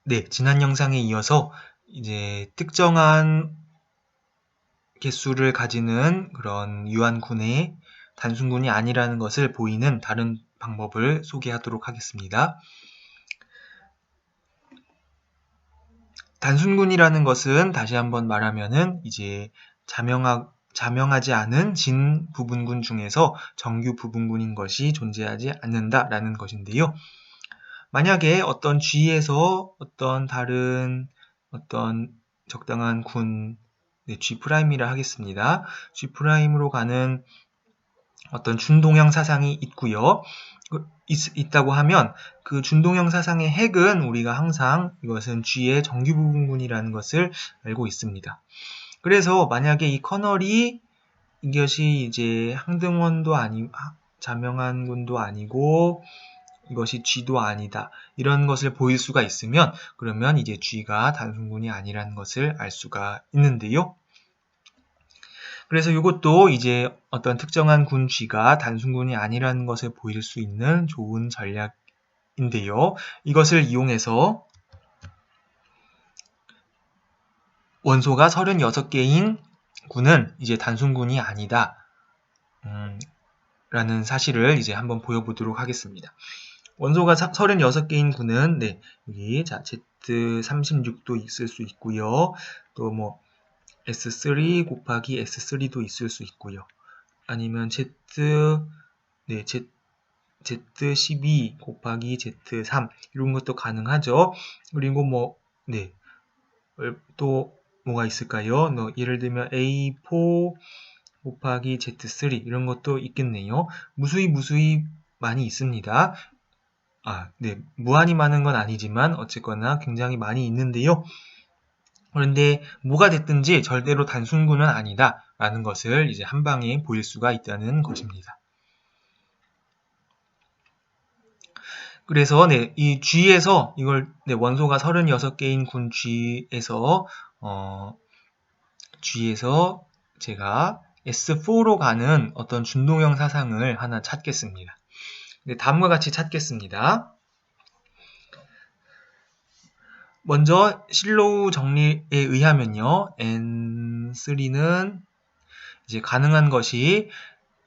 네, 지난 영상에 이어서 이제 특정한 개수를 가지는 그런 유한군의 단순군이 아니라는 것을 보이는 다른 방법을 소개하도록 하겠습니다. 단순군이라는 것은 다시 한번 말하면은 이제 자명하지 않은 진 부분군 중에서 정규 부분군인 것이 존재하지 않는다라는 것인데요. 만약에 어떤 G에서 어떤 다른 어떤 적당한 군, G'이라 하겠습니다. G'으로 가는 어떤 준동형 사상이 있고요. 있다고 하면 그 준동형 사상의 핵은 우리가 항상 이것은 G의 정규 부분군이라는 것을 알고 있습니다. 그래서 만약에 이 커널이 이것이 이제 항등원도 자명한 군도 아니고 이것이 G도 아니다. 이런 것을 보일 수가 있으면 그러면 이제 G가 단순군이 아니라는 것을 알 수가 있는데요. 그래서 이것도 이제 어떤 특정한 군 G가 단순군이 아니라는 것을 보일 수 있는 좋은 전략인데요. 이것을 이용해서 원소가 36개인 군은 이제 단순군이 아니다. 라는 사실을 이제 한번 보여보도록 하겠습니다. 원소가 36개인 군은 여기 Z36도 있을 수 있고요. 또 뭐 S3 곱하기 S3도 있을 수 있고요. 아니면 Z12 곱하기 Z3 이런 것도 가능하죠. 그리고 또 뭐가 있을까요? 예를 들면 A4 곱하기 Z3 이런 것도 있겠네요. 무수히 많이 있습니다. 무한히 많은 건 아니지만 어쨌거나 굉장히 많이 있는데요. 그런데 뭐가 됐든지 절대로 단순군은 아니다 라는 것을 이제 한 방에 보일 수가 있다는 것입니다. 그래서 이 G에서 이걸 원소가 36개인 군 G에서 제가 S4로 가는 어떤 준동형 사상을 하나 찾겠습니다. 다음과 같이 찾겠습니다. 먼저 실로우 정리에 의하면요. N3는 이제 가능한 것이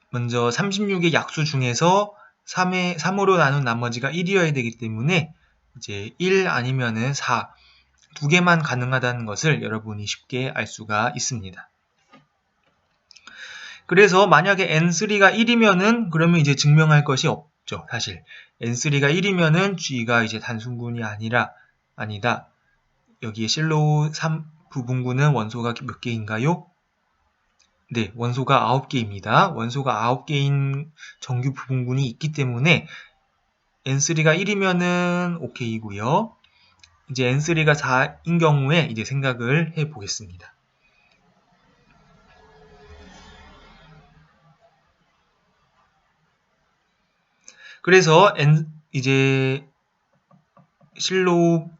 먼저 36의 약수 중에서 3으로 나눈 나머지가 1이어야 되기 때문에 이제 1 아니면은 4 두 개만 가능하다는 것을 여러분이 쉽게 알 수가 있습니다. 그래서 만약에 N3가 1이면은 그러면 이제 증명할 것이 없죠. 사실 N3가 1이면은 G가 이제 단순군이 아니다. 여기에 실로우 3 부분군은 원소가 몇 개인가요? 네, 원소가 9개입니다. 원소가 9개인 정규 부분군이 있기 때문에 N3가 1이면은 오케이고요. 이제 N3가 4인 경우에 이제 생각을 해 보겠습니다. 그래서 이제 실로우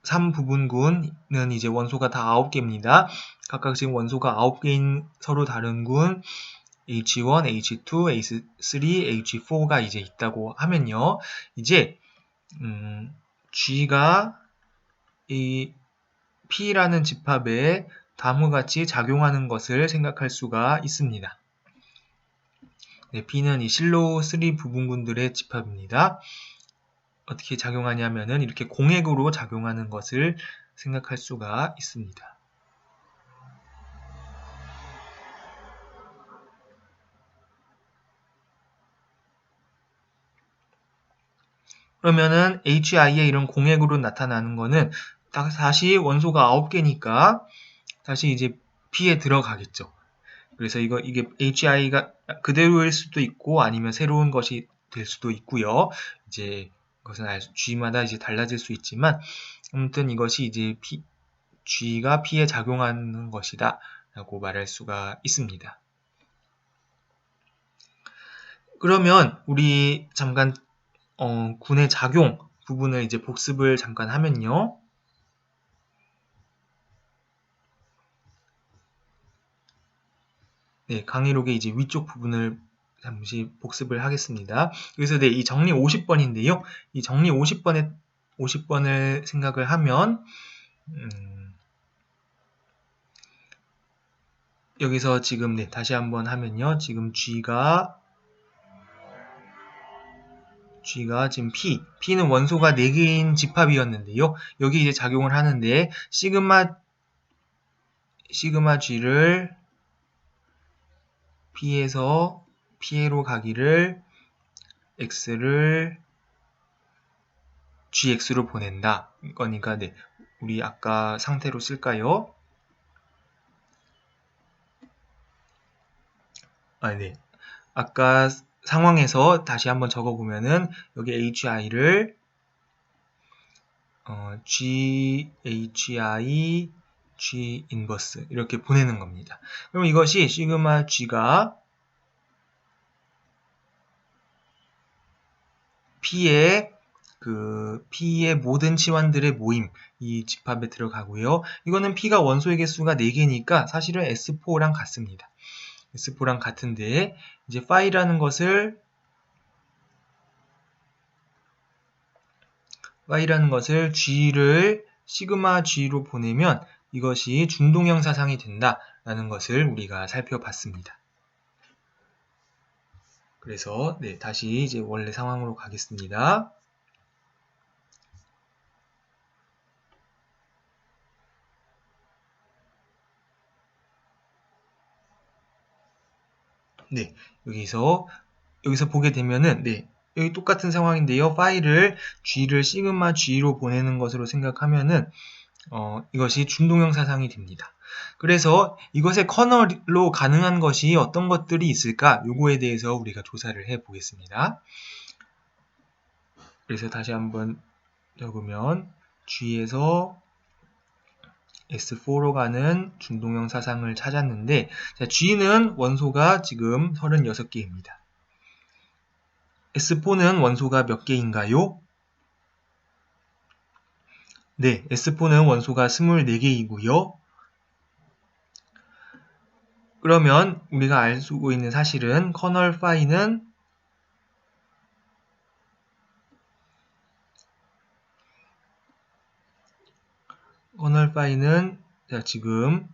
3 부분군은 이제 원소가 다 9개입니다. 각각 지금 원소가 9개인 서로 다른 군 H1, H2, H3, H4가 이제 있다고 하면요. 이제 G가 이 P라는 집합에 다음과 같이 작용하는 것을 생각할 수가 있습니다. P는 이 실로우 3 부분군들의 집합입니다. 어떻게 작용하냐면은 이렇게 공액으로 작용하는 것을 생각할 수가 있습니다. 그러면은 HI의 이런 공액으로 나타나는 거는 다시 원소가 9개니까 다시 이제 P에 들어가겠죠. 그래서 이게 HI가 그대로일 수도 있고 아니면 새로운 것이 될 수도 있고요. 이제 그것은 G마다 이제 달라질 수 있지만 아무튼 이것이 이제 G가 P에 작용하는 것이다 라고 말할 수가 있습니다. 그러면 우리 잠깐 군의 작용 부분을 이제 복습을 잠깐 하면요. 강의록의 이제 위쪽 부분을 잠시 복습을 하겠습니다. 그래서 이 정리 50번인데요. 이 정리 50번에 50번을 생각을 하면 여기서 지금 다시 한번 하면요. 지금 G가 지금 P는 원소가 4개인 집합이었는데요. 여기 이제 작용을 하는데 시그마 G를 P에서 P로 가기를 X를 GX로 보낸다. 그러니까 우리 아까 상태로 쓸까요? 아까 상황에서 다시 한번 적어보면은 여기 HI를 GHI G 인버스 이렇게 보내는 겁니다. 그럼 이것이 시그마 G가 P의 모든 치환들의 모임 이 집합에 들어가고요. 이거는 P가 원소의 개수가 4개니까 사실은 S4랑 같습니다. S4랑 같은데 이제 파이라는 것을 G를 시그마 G로 보내면 이것이 준동형 사상이 된다라는 것을 우리가 살펴봤습니다. 그래서 다시 이제 원래 상황으로 가겠습니다. 여기서 보게 되면은 여기 똑같은 상황인데요. 파일을 G를 시그마 G로 보내는 것으로 생각하면은 이것이 준동형 사상이 됩니다. 그래서 이것의 커널로 가능한 것이 어떤 것들이 있을까? 요거에 대해서 우리가 조사를 해 보겠습니다. 그래서 다시 한번 적으면 G에서 S4로 가는 준동형 사상을 찾았는데 G는 원소가 지금 36개입니다. S4는 원소가 몇 개인가요? S4는 원소가 24개이고요. 그러면 우리가 알 수 있는 사실은 커널 파이는 지금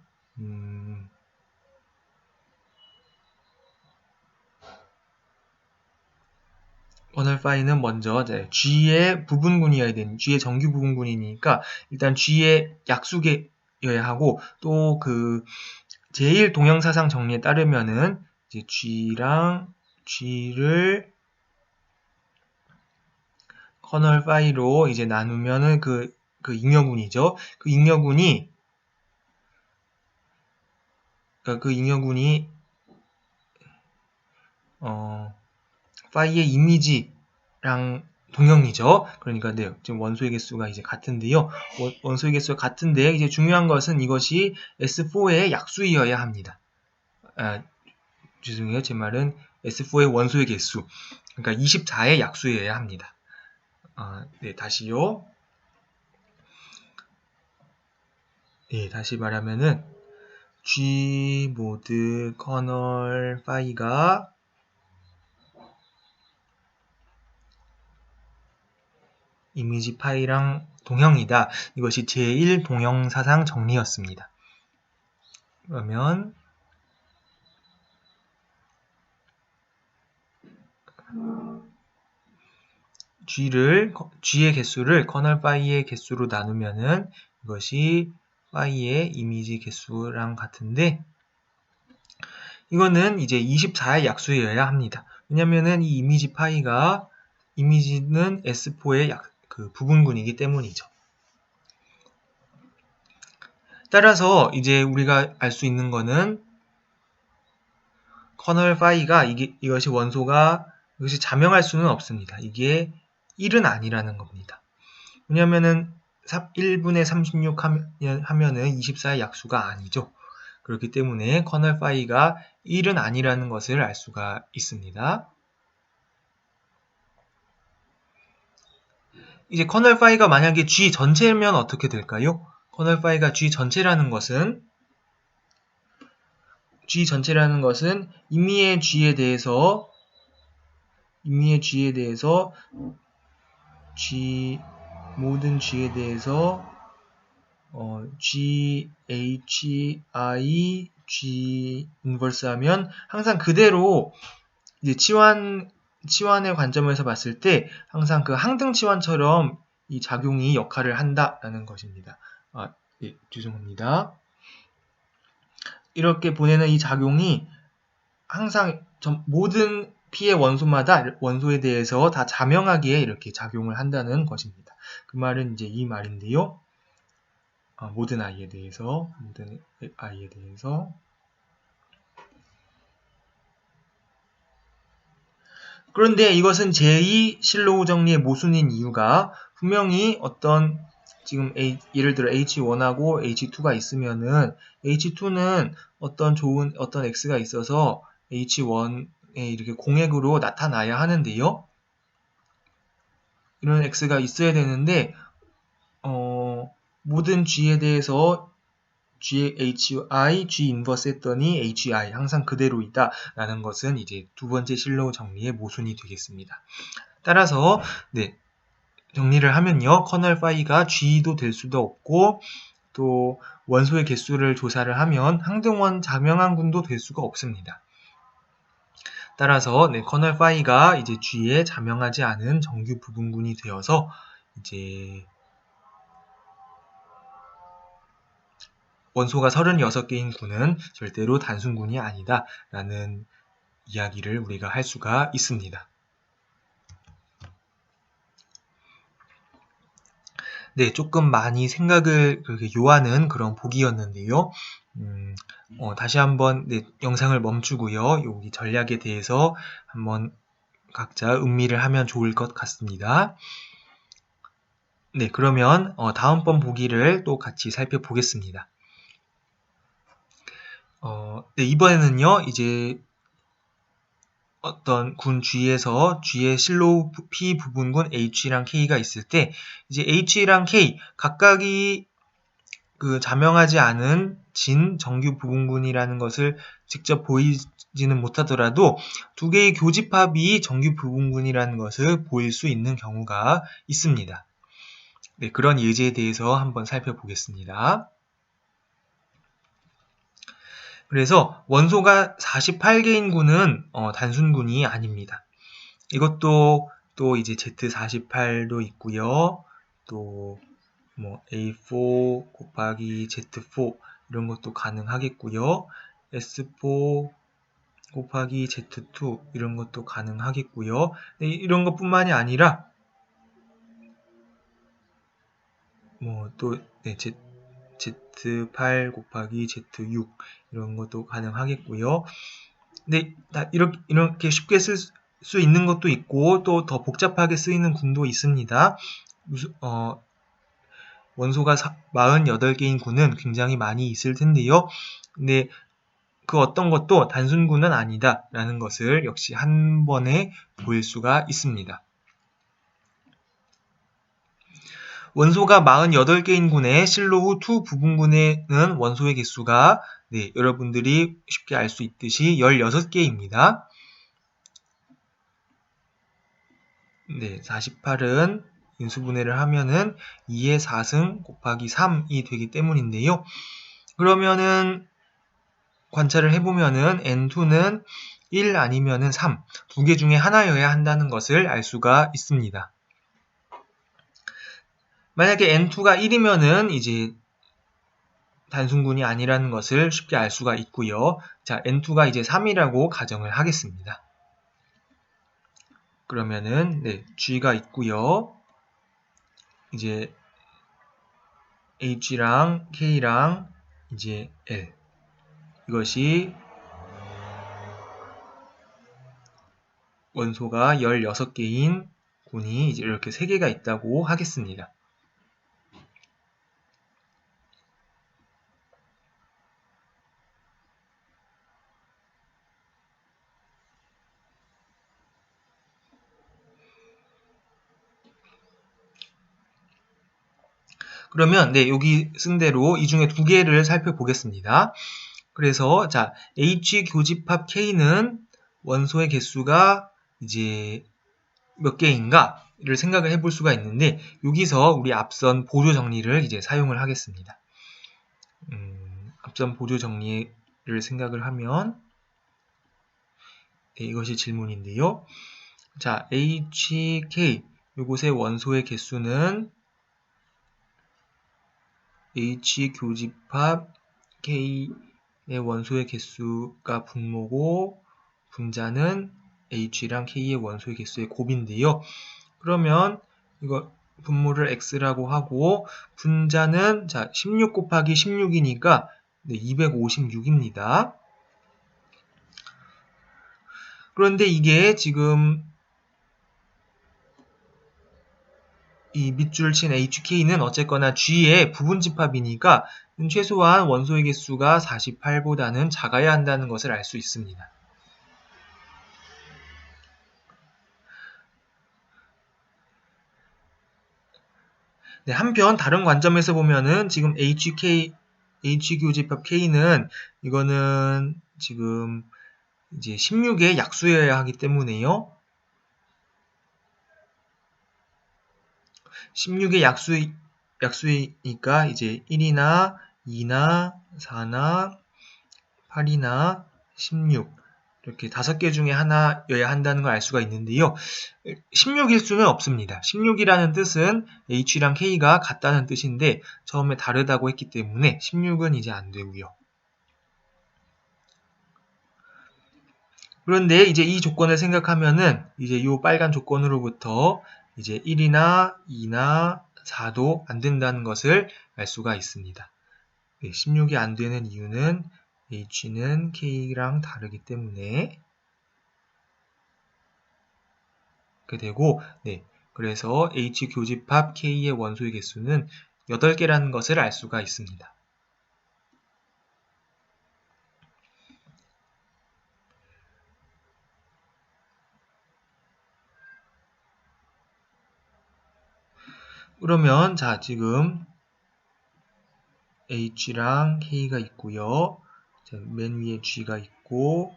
커널 파이는 먼저 G의 부분군이어야 되는 G의 정규 부분군이니까 일단 G의 약수계여야 하고 또 그 제1동형사상 정리에 따르면은 이제 G랑 G를 커널 파이로 이제 나누면은 그 잉여군이죠. 그 잉여군이 파이의 이미지랑 동형이죠. 그러니까 지금 원소의 개수가 이제 같은데요. 원소의 개수가 같은데 이제 중요한 것은 이것이 S4의 약수이어야 합니다. 죄송해요. 제 말은 S4의 원소의 개수. 그러니까 24의 약수이어야 합니다. 다시요. 다시 말하면은 G 모드 커널 파이가 이미지 파이랑 동형이다. 이것이 제1동형사상 정리였습니다. 그러면 G의 개수를 커널 파이의 개수로 나누면은 이것이 파이의 이미지 개수랑 같은데 이거는 이제 24의 약수여야 합니다. 왜냐면은 이 이미지는 S4의 부분군이기 때문이죠. 따라서 이제 우리가 알 수 있는 거는 커널 파이가 이것이 원소가 이것이 자명할 수는 없습니다. 이게 1은 아니라는 겁니다. 왜냐면은 1분의 36 하면은 24의 약수가 아니죠. 그렇기 때문에 커널 파이가 1은 아니라는 것을 알 수가 있습니다. 이제 커널 파이가 만약에 G 전체면 어떻게 될까요? 커널 파이가 G 전체라는 것은 임의의 G에 대해서 G 모든 G에 대해서 G, H, I, G 인버스 하면 항상 그대로 이제 치환의 관점에서 봤을 때 항상 그 항등 치환처럼 이 작용이 역할을 한다라는 것입니다. 네, 죄송합니다. 이렇게 보내는 이 작용이 항상 모든 P의 원소마다 원소에 대해서 다 자명하게 이렇게 작용을 한다는 것입니다. 그 말은 이제 이 말인데요. 모든 I에 대해서. 그런데 이것은 제2 실로우 정리의 모순인 이유가 분명히 지금 예를 들어 H1하고 H2가 있으면은 H2는 어떤 X가 있어서 H1에 이렇게 공액으로 나타나야 하는데요. 이런 X가 있어야 되는데, 모든 G에 대해서 HI, G 인버스 했더니 HI 항상 그대로 있다 라는 것은 이제 두 번째 실로우 정리의 모순이 되겠습니다. 따라서 정리를 하면요. 커널 파이가 G도 될 수도 없고 또 원소의 개수를 조사를 하면 항등원 자명항군도 될 수가 없습니다. 따라서 커널 파이가 이제 G에 자명하지 않은 정규 부분군이 되어서 이제 원소가 36개인 군은 절대로 단순군이 아니다 라는 이야기를 우리가 할 수가 있습니다. 네, 조금 많이 생각을 그렇게 요하는 그런 보기였는데요. 다시 한번 영상을 멈추고요. 여기 전략에 대해서 한번 각자 음미를 하면 좋을 것 같습니다. 네, 그러면 다음번 보기를 또 같이 살펴보겠습니다. 이번에는요, 이제 어떤 군 G에서 G의 실로우 P 부분군 H랑 K가 있을 때 이제 H랑 K 각각이 그 자명하지 않은 진 정규 부분군이라는 것을 직접 보이지는 못하더라도 두 개의 교집합이 정규 부분군이라는 것을 보일 수 있는 경우가 있습니다. 네, 그런 예제에 대해서 한번 살펴보겠습니다. 그래서 원소가 48개인 군은 단순군이 아닙니다. 이것도 또 이제 Z48도 있고요. 또 뭐 A4 곱하기 Z4 이런 것도 가능하겠고요. S4 곱하기 Z2 이런 것도 가능하겠고요. 이런 것뿐만이 아니라 뭐 또 Z8 곱하기 Z6 이런 것도 가능하겠고요. 근데 이렇게 쉽게 쓸 수 있는 것도 있고 또 더 복잡하게 쓰이는 군도 있습니다. 원소가 48개인 군은 굉장히 많이 있을 텐데요. 근데 그 어떤 것도 단순군은 아니다 라는 것을 역시 한 번에 보일 수가 있습니다. 원소가 48개인 군의 실로우 2 부분군에는 원소의 개수가 여러분들이 쉽게 알 수 있듯이 16개입니다. 48은 인수분해를 하면은 2의 4승 곱하기 3이 되기 때문인데요. 그러면은 관찰을 해보면은 N2는 1 아니면은 3, 두 개 중에 하나여야 한다는 것을 알 수가 있습니다. 만약에 N2가 1이면은 이제 단순군이 아니라는 것을 쉽게 알 수가 있고요. 자, N2가 이제 3이라고 가정을 하겠습니다. 그러면은 G가 있고요. 이제 H랑 K랑 이제 L 이것이 원소가 16개인 군이 이제 이렇게 3개가 있다고 하겠습니다. 그러면 여기 쓴 대로 이 중에 2개를 살펴보겠습니다. 그래서 자, H 교집합 K는 원소의 개수가 이제 몇 개인가? 를 생각을 해볼 수가 있는데 여기서 우리 앞선 보조 정리를 이제 사용을 하겠습니다. 앞선 보조 정리를 생각을 하면 네, 이것이 질문인데요. 자, HK 이곳의 원소의 개수는 H 교집합 K의 원소의 개수가 분모고 분자는 H랑 K의 원소의 개수의 곱인데요. 그러면 이거 분모를 X라고 하고 분자는 자 16 곱하기 16이니까 네, 256입니다. 그런데 이게 지금 이 밑줄 친 HK는 어쨌거나 G의 부분집합이니까 최소한 원소의 개수가 48보다는 작아야 한다는 것을 알 수 있습니다. 네, 한편 다른 관점에서 보면은 지금 H교집합 K는 이거는 지금 이제 16의 약수여야 하기 때문에요. 16의 약수이니까 이제 1이나 2나 4나 8이나 16 이렇게 5개 중에 하나여야 한다는 걸 알 수가 있는데요. 16일 수는 없습니다. 16이라는 뜻은 H랑 K가 같다는 뜻인데 처음에 다르다고 했기 때문에 16은 이제 안 되고요. 그런데 이제 이 조건을 생각하면은 이제 이 빨간 조건으로부터 이제 1이나 2나 4도 안 된다는 것을 알 수가 있습니다. 16이 안 되는 이유는 H는 K랑 다르기 때문에 그렇게 되고, 네. 그래서 H 교집합 K의 원소의 개수는 8개라는 것을 알 수가 있습니다. 그러면 자 지금 H랑 K가 있고요. 맨 위에 G가 있고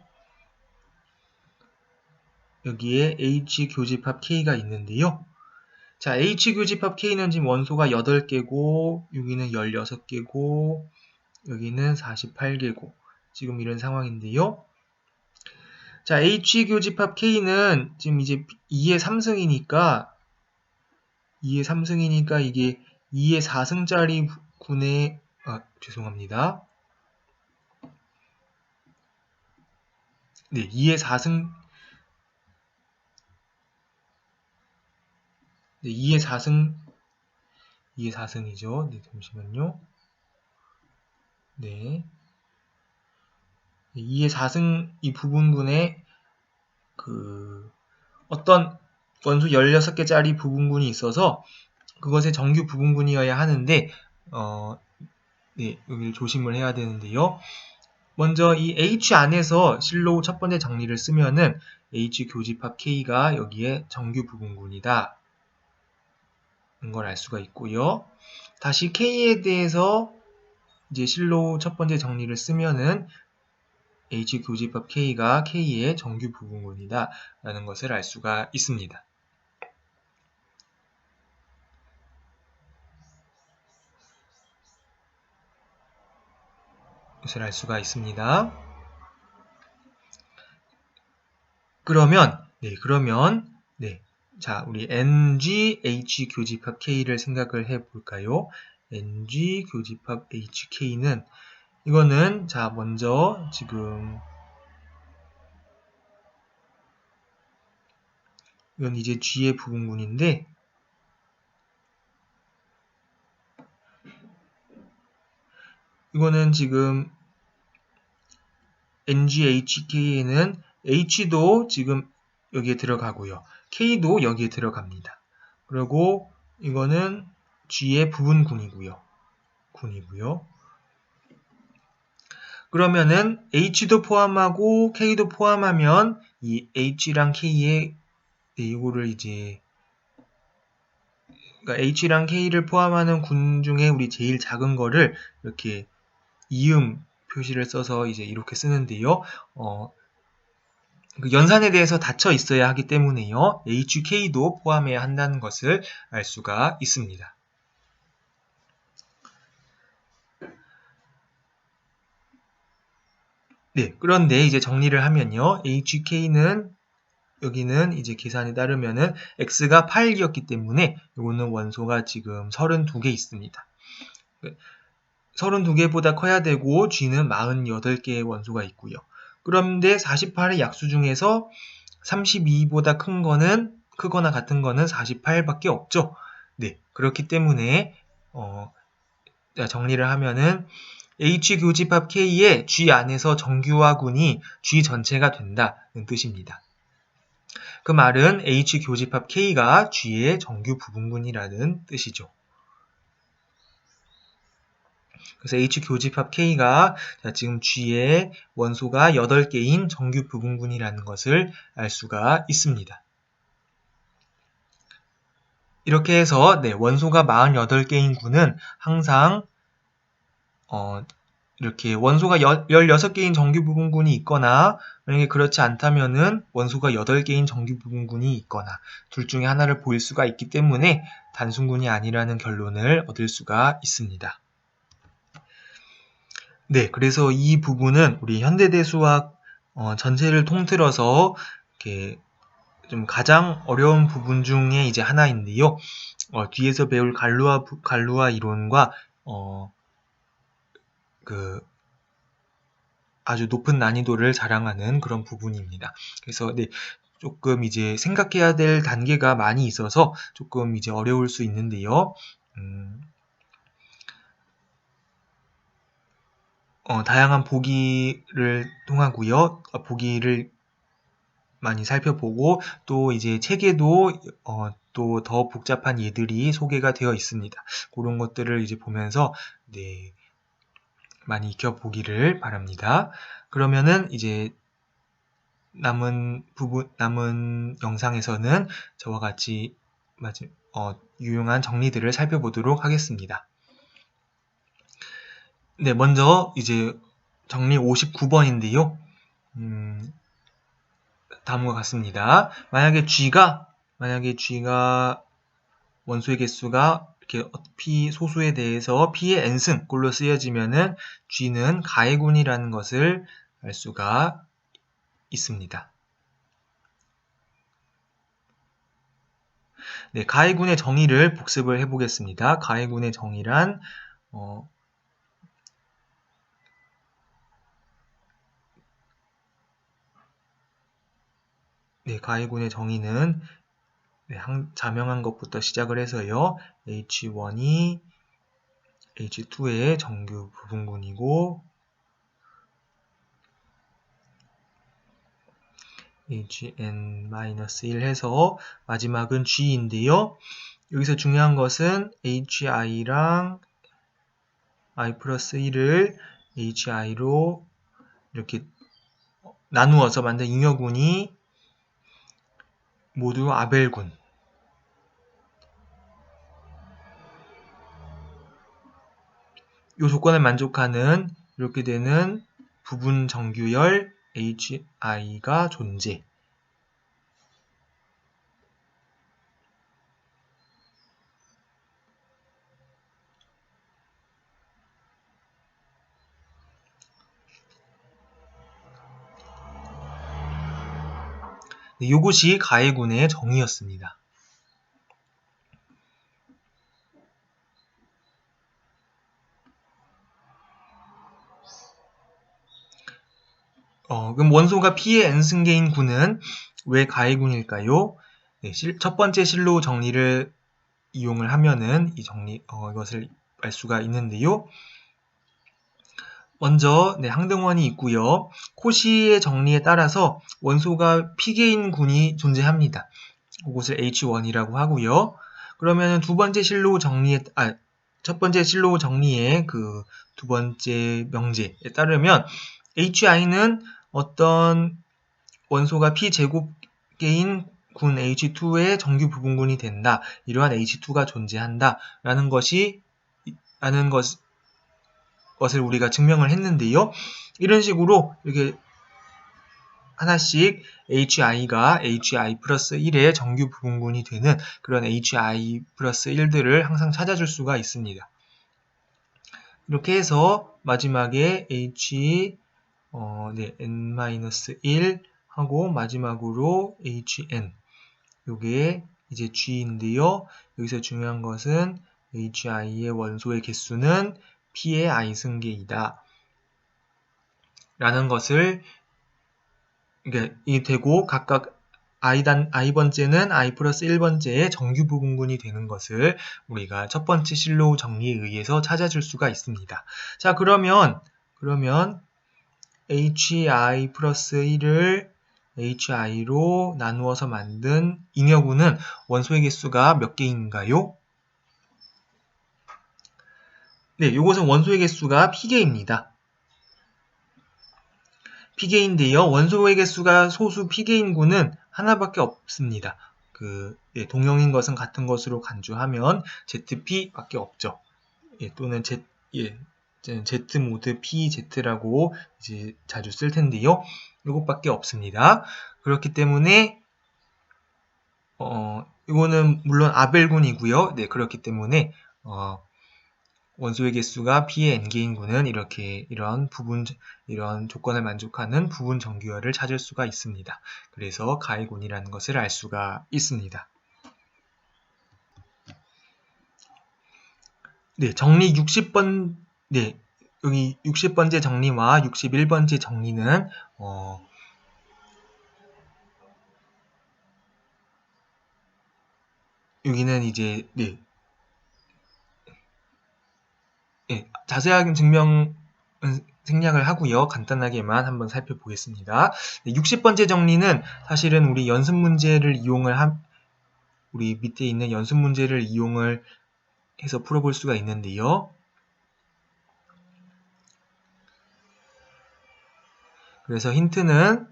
여기에 H 교집합 K가 있는데요. 자, H 교집합 K는 지금 원소가 8개고 여기는 16개고 여기는 48개고 지금 이런 상황인데요. 자, H 교집합 K는 지금 이제 2의 3승이니까 이게 2의 4승짜리 군의 죄송합니다. 네, 2의 4승 네, 2의 4승이죠. 네, 잠시만요. 네. 2의 4승 이 부분군에 어떤 원소 16개짜리 부분군이 있어서 그것의 정규 부분군이어야 하는데 네, 여기를 조심을 해야 되는데요. 먼저 이 H 안에서 실로 첫 번째 정리를 쓰면은 H 교집합 K가 여기에 정규 부분군이다. 걸 알 수가 있고요. 다시 K에 대해서 이제 실로 첫 번째 정리를 쓰면은 H 교집합 K가 K의 정규 부분군이다 라는 것을 알 수가 있습니다. 것을 알 수가 있습니다. 그러면 자, 우리 NG H 교집합 K를 생각을 해 볼까요? NG 교집합 HK는 이거는 자, 먼저 지금 이건 이제 G의 부분군인데 이거는 지금 NGHK에는 H도 지금 여기에 들어가고요. K도 여기에 들어갑니다. 그리고 이거는 G의 부분군이고요. 그러면은 H도 포함하고 K도 포함하면 이 H랑 K의 이거를 이제 그러니까 H랑 K를 포함하는 군 중에 우리 제일 작은 거를 이렇게 이음 표시를 써서 이제 이렇게 쓰는데요. 그 연산에 대해서 닫혀 있어야 하기 때문에요. HK도 포함해야 한다는 것을 알 수가 있습니다. 네, 그런데 이제 정리를 하면요. HK는 여기는 이제 계산에 따르면은 x가 8이었기 때문에 이거는 원소가 지금 32개 있습니다. 32개보다 커야 되고 G는 48개의 원소가 있고요. 그런데 48의 약수 중에서 32보다 크거나 같은 거는 48밖에 없죠. 네, 그렇기 때문에 정리를 하면은 H 교집합 K의 G 안에서 정규화군이 G 전체가 된다는 뜻입니다. 그 말은 H 교집합 K가 G의 정규 부분군이라는 뜻이죠. 그래서 H 교집합 K가 지금 G의 원소가 8개인 정규 부분군이라는 것을 알 수가 있습니다. 이렇게 해서 원소가 48개인 군은 항상 이렇게 원소가 16개인 정규 부분군이 있거나 만약에 그렇지 않다면은 원소가 8개인 정규 부분군이 있거나 둘 중에 하나를 보일 수가 있기 때문에 단순군이 아니라는 결론을 얻을 수가 있습니다. 네, 그래서 이 부분은 우리 현대대 수학 전체를 통틀어서 이렇게 좀 가장 어려운 부분 중에 이제 하나인데요. 뒤에서 배울 갈루아 이론과 아주 높은 난이도를 자랑하는 그런 부분입니다. 그래서 조금 이제 생각해야 될 단계가 많이 있어서 조금 이제 어려울 수 있는데요. 다양한 보기를 통하고요. 보기를 많이 살펴보고 또 이제 책에도 또 더 복잡한 예들이 소개가 되어 있습니다. 그런 것들을 이제 보면서 많이 익혀보기를 바랍니다. 그러면은 이제 남은 영상에서는 저와 같이 유용한 정리들을 살펴보도록 하겠습니다. 네, 먼저 이제 정리 59번인데요. 다음과 같습니다. 만약에 G가 원소의 개수가 이렇게 P 소수에 대해서 P의 n승 꼴로 쓰여지면은 G는 가해군이라는 것을 알 수가 있습니다. 네, 가해군의 정의를 복습을 해보겠습니다. 가해군의 정의란 가해군의 정의는 자명한 것부터 시작을 해서요. H1이 H2의 정규 부분군이고 hn-1 해서 마지막은 G인데요. 여기서 중요한 것은 hi랑 i 플러스 1을 hi로 이렇게 나누어서 만든 잉여군이 모두 아벨군. 이 조건을 만족하는 이렇게 되는 부분 정규열 hi가 존재. 이것이 가해군의 정의였습니다. 그럼 원소가 P의 n승계인 군은 왜 가해군일까요? 첫 번째 실로 정리를 이용을 하면은 이것을 알 수가 있는데요. 먼저 항등원이 있고요. 코시의 정리에 따라서 원소가 P계인 군이 존재합니다. 그것을 H1이라고 하고요. 그러면 첫 번째 실로 정리의 그 두 번째 명제에 따르면 HI는 어떤 원소가 P제곱계인 군 H2의 정규 부분군이 된다. 이러한 H2가 존재한다. 라는 것을 우리가 증명을 했는데요. 이런 식으로 이렇게 하나씩 HI가 HI 플러스 1의 정규 부분군이 되는 그런 HI 플러스 1들을 항상 찾아줄 수가 있습니다. 이렇게 해서 마지막에 n-1 하고 마지막으로 hn 요게 이제 g인데요. 여기서 중요한 것은 hi의 원소의 개수는 p의 i승계이다 라는 것을 이게 되고 각각 i번째는 i 플러스 1번째의 정규 부분군이 되는 것을 우리가 첫 번째 실로우 정리에 의해서 찾아줄 수가 있습니다. 자, 그러면 hi 플러스 1을 hi로 나누어서 만든 잉여군은 원소의 개수가 몇 개인가요? 네, 이것은 원소의 개수가 p개입니다. p개인데요. 원소의 개수가 소수 p개인군은 하나밖에 없습니다. 동형인 것은 같은 것으로 간주하면 ZP밖에 없죠. 또는 Z 모드 PZ라고 이제 자주 쓸 텐데요. 이것밖에 없습니다. 그렇기 때문에 이거는 물론 아벨군이고요. 네, 그렇기 때문에 원소의 개수가 P의 n개인군은 이런 조건을 만족하는 부분 정규어를 찾을 수가 있습니다. 그래서 가해군이라는 것을 알 수가 있습니다. 네, 정리 60번, 네, 여기 60번째 정리와 61번째 정리는, 여기는 이제, 자세하게 생략을 하고요. 간단하게만 한번 살펴보겠습니다. 60번째 정리는 사실은 우리 연습 문제를 우리 밑에 있는 연습 문제를 이용을 해서 풀어볼 수가 있는데요. 그래서 힌트는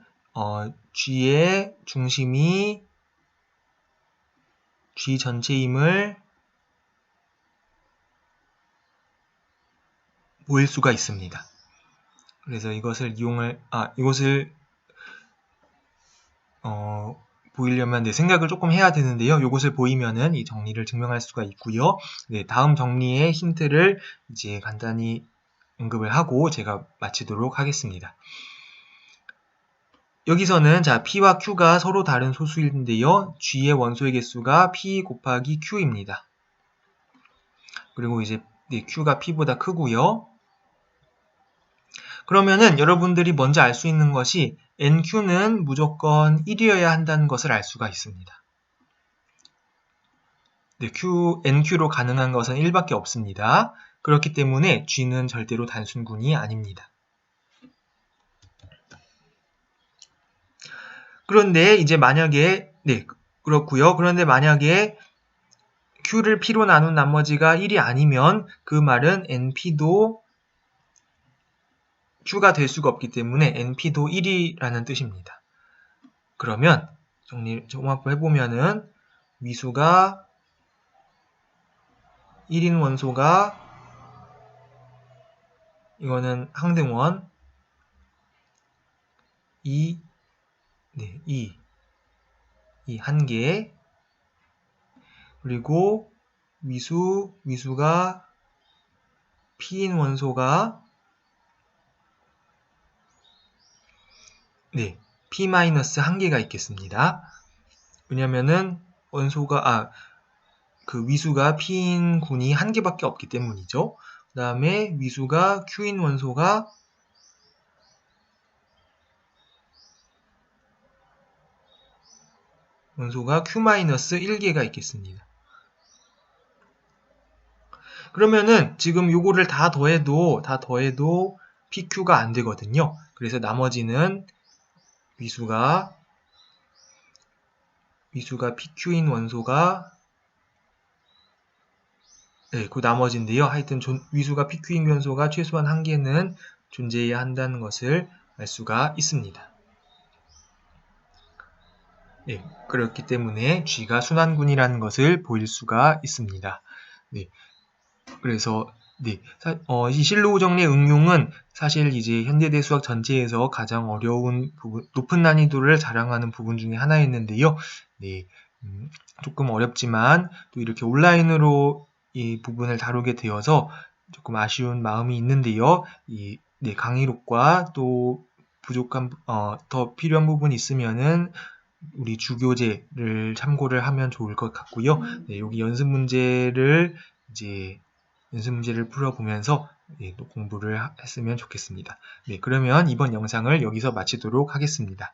G의 중심이 G 전체임을 보일 수가 있습니다. 그래서 이것을 보이려면 생각을 조금 해야 되는데요. 이것을 보이면은 이 정리를 증명할 수가 있고요. 네, 다음 정리의 힌트를 이제 간단히 언급을 하고 제가 마치도록 하겠습니다. 여기서는 자 P와 Q가 서로 다른 소수인데요. G의 원소의 개수가 P 곱하기 Q입니다. 그리고 이제 Q가 P보다 크고요. 그러면은 여러분들이 먼저 알 수 있는 것이 NQ는 무조건 1이어야 한다는 것을 알 수가 있습니다. 네, NQ로 가능한 것은 1밖에 없습니다. 그렇기 때문에 G는 절대로 단순군이 아닙니다. 그런데 이제 만약에 그렇고요. 그런데 만약에 Q를 P로 나눈 나머지가 1이 아니면 그 말은 NP도 Q가 될 수가 없기 때문에 NP도 1이라는 뜻입니다. 그러면 종합을 해보면은 위수가 1인 원소가 이거는 항등원 2 한 개 그리고 위수가 P인 원소가 P 마이너스 한 개가 있겠습니다. 왜냐면은 위수가 P인 군이 한 개밖에 없기 때문이죠. 그 다음에 위수가 Q인 원소가 Q-1개가 있겠습니다. 그러면은 지금 요거를 다 더해도 PQ가 안 되거든요. 그래서 나머지는 위수가 PQ인 원소가 그 나머지인데요. 하여튼 위수가 PQ인 원소가 최소한 한 개는 존재해야 한다는 것을 알 수가 있습니다. 그렇기 때문에 G가 순환군이라는 것을 보일 수가 있습니다. 그래서 네, 이 실로 정리의 응용은 사실 이제 현대대 수학 전체에서 가장 어려운 부분, 높은 난이도를 자랑하는 부분 중에 하나였는데요. 네, 조금 어렵지만 또 이렇게 온라인으로 이 부분을 다루게 되어서 조금 아쉬운 마음이 있는데요. 네, 강의록과 또 부족한, 더 필요한 부분이 있으면은 우리 주교재를 참고를 하면 좋을 것 같고요. 네, 여기 이제 연습 문제를 풀어보면서 또 공부를 했으면 좋겠습니다. 네, 그러면 이번 영상을 여기서 마치도록 하겠습니다.